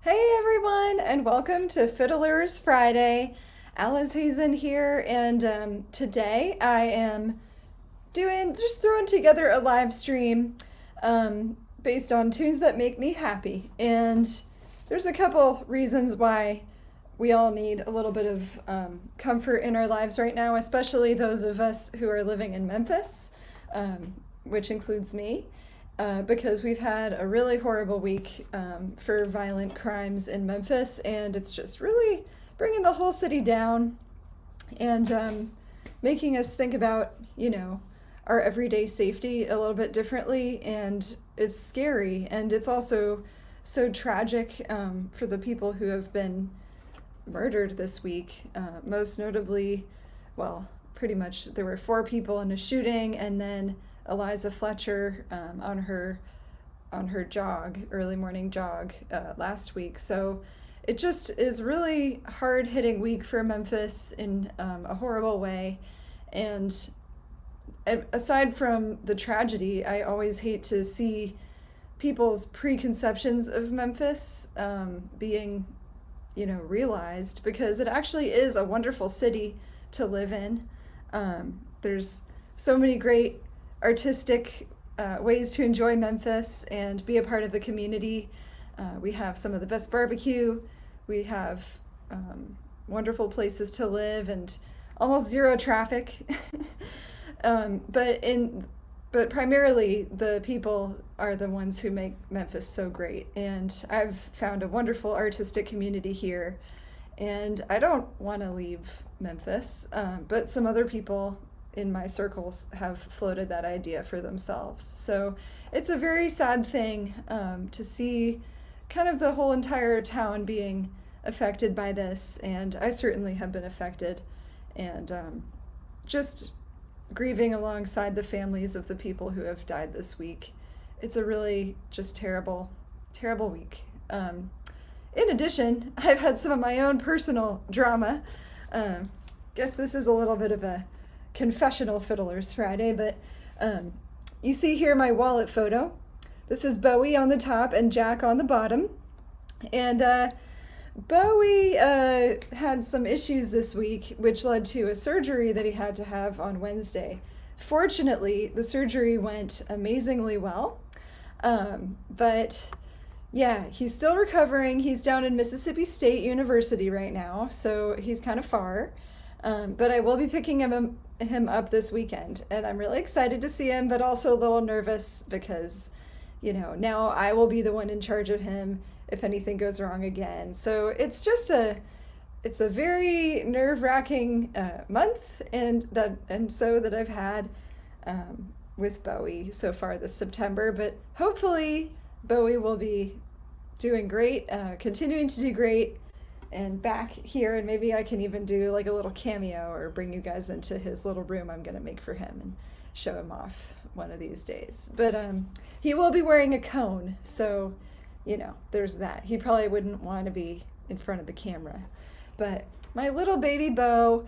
Hey everyone, and welcome to Fiddler's Friday. Alice Hazen here, and today I am just throwing together a live stream based on tunes that make me happy. And there's a couple reasons why we all need a little bit of comfort in our lives right now, especially those of us who are living in Memphis, which includes me. Because we've had a really horrible week for violent crimes in Memphis, and it's just really bringing the whole city down and making us think about, our everyday safety a little bit differently. And it's scary, and it's also so tragic for the people who have been murdered this week. Most notably, well, pretty much there were 4 people in a shooting, and then Eliza Fletcher on her early morning jog last week. So it just is really hard-hitting week for Memphis in a horrible way. And aside from the tragedy, I always hate to see people's preconceptions of Memphis being, realized, because it actually is a wonderful city to live in. There's so many great artistic ways to enjoy Memphis and be a part of the community. We have some of the best barbecue. We have wonderful places to live and almost zero traffic. But primarily the people are the ones who make Memphis so great. And I've found a wonderful artistic community here. And I don't want to leave Memphis, but some other people in my circles have floated that idea for themselves. So it's a very sad thing to see kind of the whole entire town being affected by this, and I certainly have been affected, and just grieving alongside the families of the people who have died this week. It's a really just terrible, terrible week. In addition, I've had some of my own personal drama. Guess this is a little bit of a confessional Fiddler's Friday, but you see here my wallet photo. This is Bowie on the top and Jack on the bottom. And Bowie had some issues this week, which led to a surgery that he had to have on Wednesday. Fortunately, the surgery went amazingly well. But yeah, he's still recovering. He's down in Mississippi State University right now, so he's kind of far. But I will be picking him up this weekend, and I'm really excited to see him, but also a little nervous because, now I will be the one in charge of him if anything goes wrong again. So it's just it's a very nerve-wracking month, and so that I've had with Bowie so far this September. But hopefully Bowie will be doing great, continuing to do great, and back here, and maybe I can even do like a little cameo or bring you guys into his little room I'm gonna make for him and show him off one of these days. But he will be wearing a cone, so there's that. He probably wouldn't want to be in front of the camera. But my little baby Bo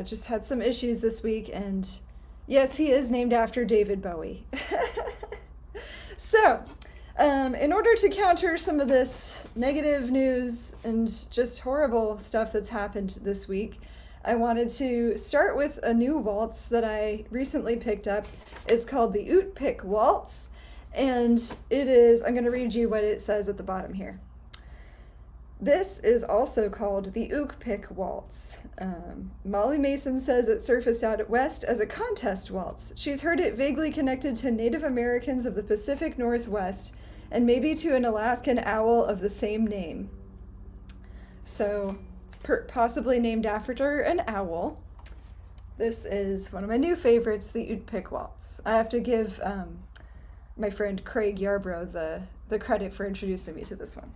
just had some issues this week, and yes, he is named after David Bowie. So in order to counter some of this negative news and just horrible stuff that's happened this week, I wanted to start with a new waltz that I recently picked up. It's called the Oot Pic Waltz, and I'm going to read you what it says at the bottom here. This is also called the Oot Pic Waltz. Molly Mason says it surfaced out west as a contest waltz. She's heard it vaguely connected to Native Americans of the Pacific Northwest and maybe to an Alaskan owl of the same name. So, possibly named after an owl. This is one of my new favorites, the Oot Pic Waltz. I have to give my friend Craig Yarbrough the credit for introducing me to this one.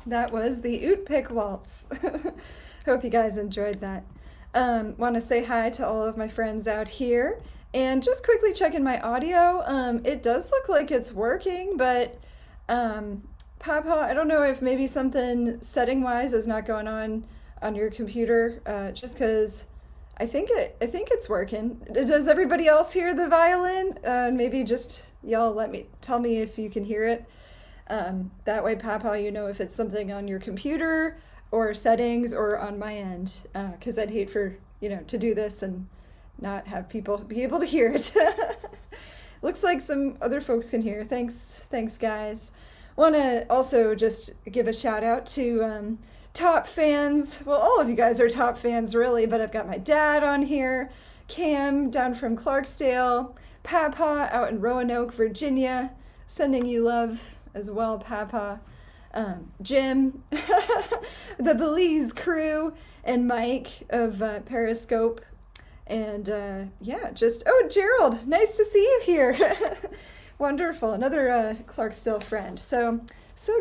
That was the Oot Pic Waltz. Hope you guys enjoyed that. Want to say hi to all of my friends out here. And just quickly checking my audio. It does look like it's working, but Papa, I don't know if maybe something setting-wise is not going on your computer, just because I think it's working. Does everybody else hear the violin? Maybe just y'all tell me if you can hear it. That way, Papa, you know if it's something on your computer or settings or on my end, because I'd hate for to do this and not have people be able to hear it. Looks like some other folks can hear. Thanks guys. Want to also just give a shout out to top fans. Well, all of you guys are top fans really, but I've got my dad on here, Cam down from Clarksdale, Papa out in Roanoke, Virginia, sending you love as well, Papa. Jim, the Belize crew, and Mike of Periscope. And yeah, Gerald, nice to see you here. Wonderful, another Clarksdale friend. So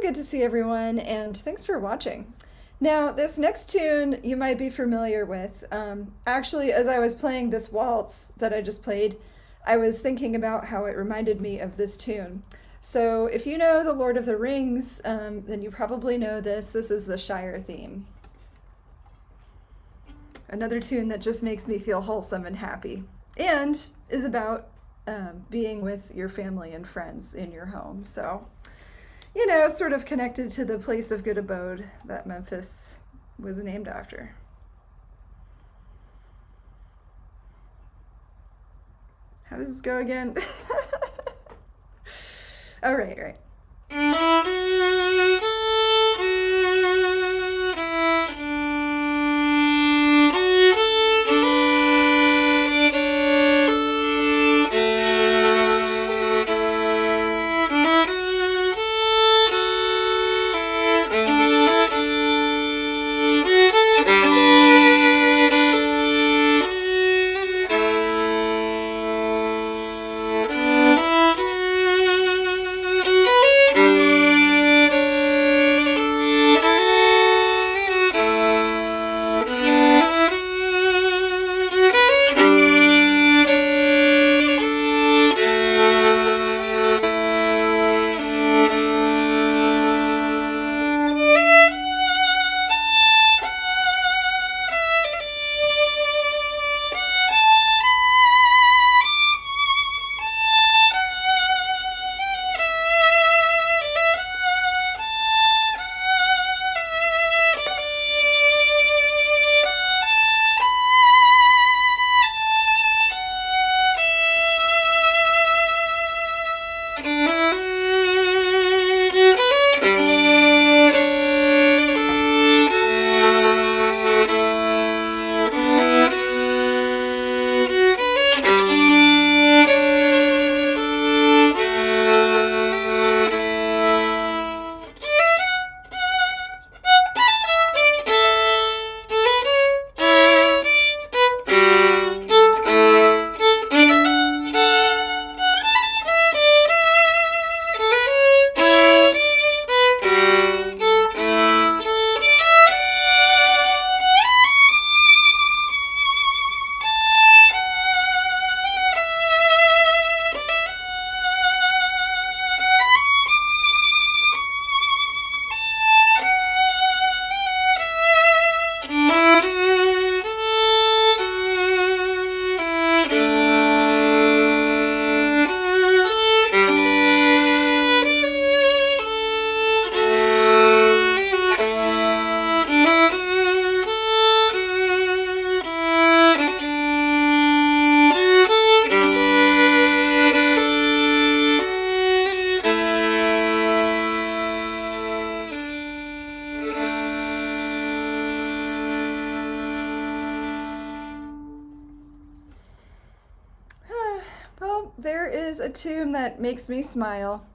good to see everyone, and thanks for watching. Now, this next tune you might be familiar with. Actually, as I was playing this waltz that I just played, I was thinking about how it reminded me of this tune. So if you know the Lord of the Rings, then you probably know this. This is the Shire Theme. Another tune that just makes me feel wholesome and happy, and is about being with your family and friends in your home. So, sort of connected to the place of good abode that Memphis was named after. How does this go again? All right. There is a tune that makes me smile.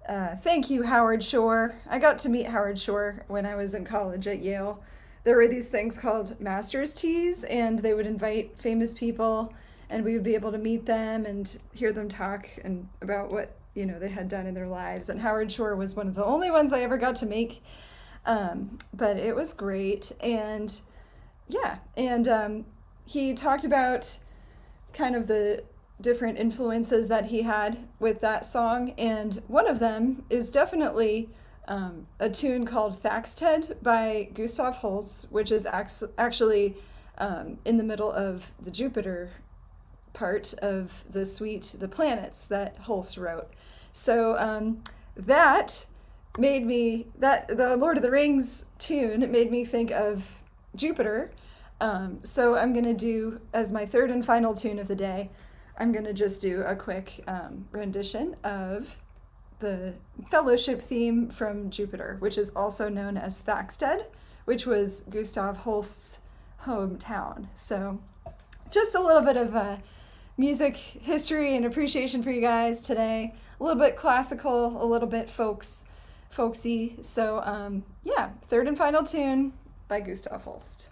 Thank you, Howard Shore. I got to meet Howard Shore when I was in college at Yale. There were these things called master's teas, and they would invite famous people, and we would be able to meet them and hear them talk and about what they had done in their lives. And Howard Shore was one of the only ones I ever got to make But it was great. And yeah, and he talked about kind of the different influences that he had with that song, and one of them is definitely a tune called Thaxted by Gustav Holst, which is actually in the middle of the Jupiter part of the suite, The Planets, that Holst wrote. So that made me, the Lord of the Rings tune made me think of Jupiter. So I'm going to do, as my third and final tune of the day, I'm going to just do a quick rendition of the Fellowship theme from Jupiter, which is also known as Thaxted, which was Gustav Holst's hometown. So just a little bit of music history and appreciation for you guys today. A little bit classical, a little bit folksy. So yeah, third and final tune by Gustav Holst.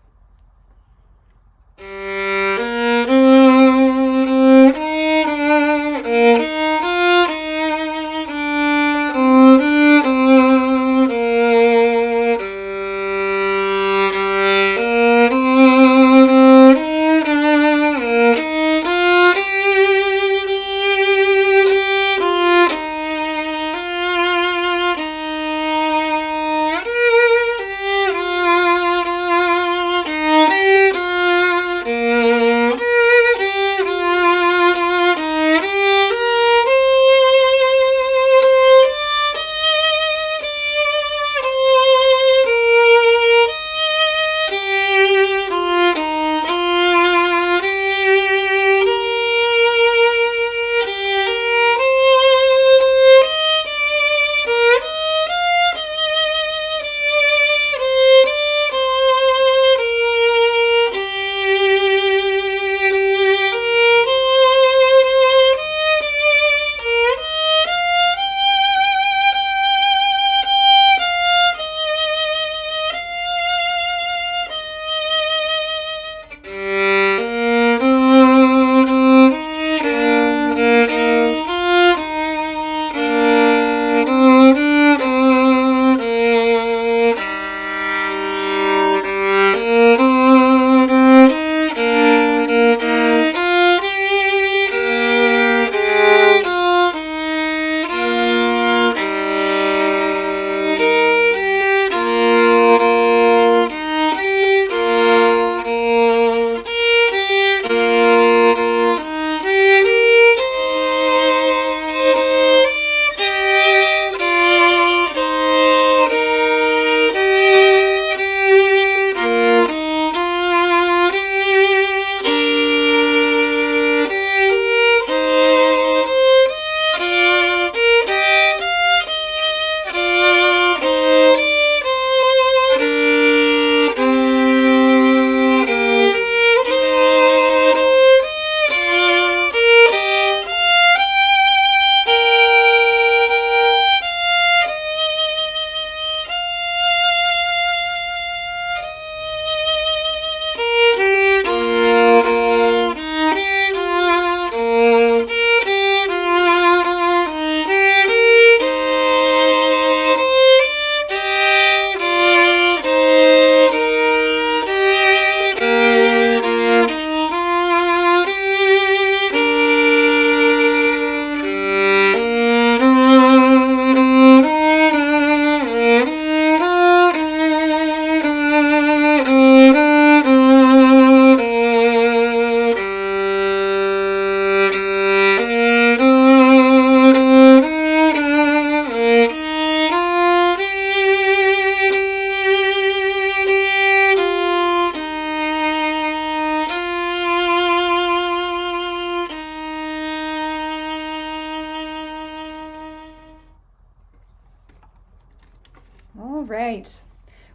right.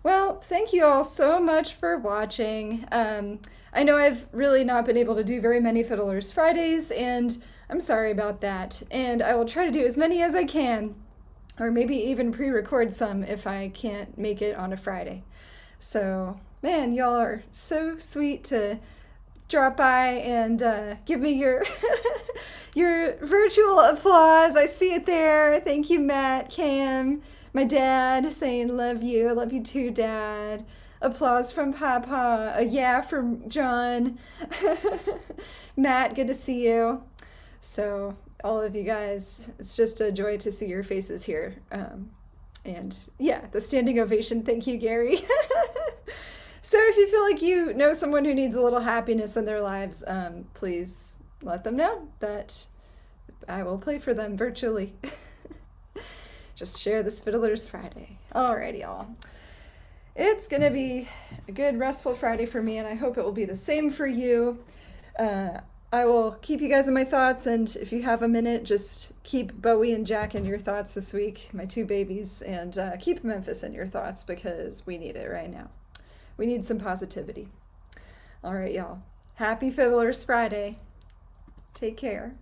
Well, thank you all so much for watching. I know I've really not been able to do very many Fiddlers Fridays, and I'm sorry about that. And I will try to do as many as I can, or maybe even pre-record some if I can't make it on a Friday. So, man, y'all are so sweet to drop by and give me your your virtual applause. I see it there. Thank you, Matt, Cam, My dad saying love you. I love you too, Dad. Applause from Papa. A yeah from John. Matt, good to see you. So all of you guys, it's just a joy to see your faces here. And yeah, the standing ovation. Thank you, Gary. So if you feel like you know someone who needs a little happiness in their lives, please let them know that I will play for them virtually. Just share this Fiddler's Friday. Alrighty, y'all. It's gonna be a good, restful Friday for me, and I hope it will be the same for you. I will keep you guys in my thoughts, and if you have a minute, just keep Bowie and Jack in your thoughts this week, my two babies, and keep Memphis in your thoughts because we need it right now. We need some positivity. All right, y'all. Happy Fiddler's Friday. Take care.